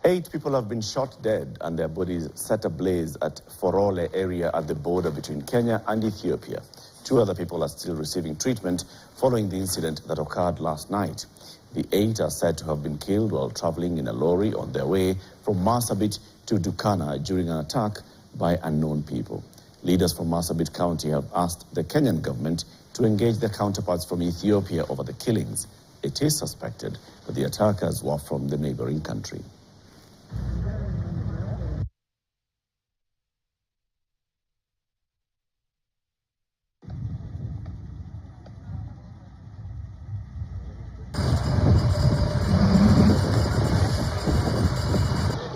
8 people have been shot dead and their bodies set ablaze at Forole area at the border between Kenya and Ethiopia. 2 other people are still receiving treatment following the incident that occurred last night. The 8 are said to have been killed while traveling in a lorry on their way from Marsabit to Dukana during an attack by unknown people. Leaders from Marsabit County have asked the Kenyan government to engage their counterparts from Ethiopia over the killings. It is suspected that the attackers were from the neighboring country.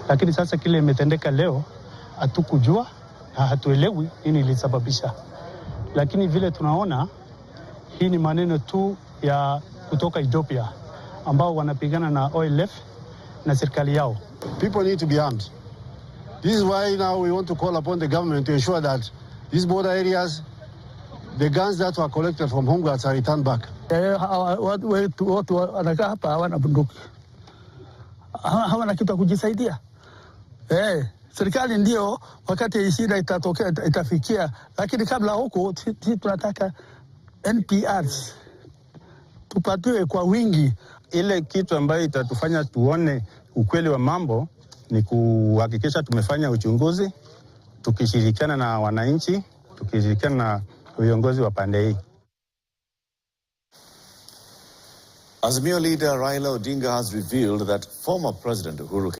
Lakini sasa kile imetendeka leo hatukujua na hatuelewi nini ilisababisha. Lakini vile tunaona hii ni maneno tu ya kutoka Ethiopia ambao wanapigana na OLF na serikali yao. People need to be armed. This is why now we want to call upon the government to ensure that these border areas, the guns that were collected from home guards are returned back. Watu wanakaa hapa hawana bunduki. Hawana kitu kujisaidia. Serikali ndio wakati shida itatokea itafikia, lakini kabla huko sisi tunataka NPRs tupatiwe kwa wingi. Ile kitu ambayo itatufanya tuone ukweli wa mambo ni kuhakikisha tumefanya uchunguzi tukishirikiana na wananchi, tukishirikiana na viongozi wa pande hii. Azimio leader Raila Odinga has revealed that former President Uhuru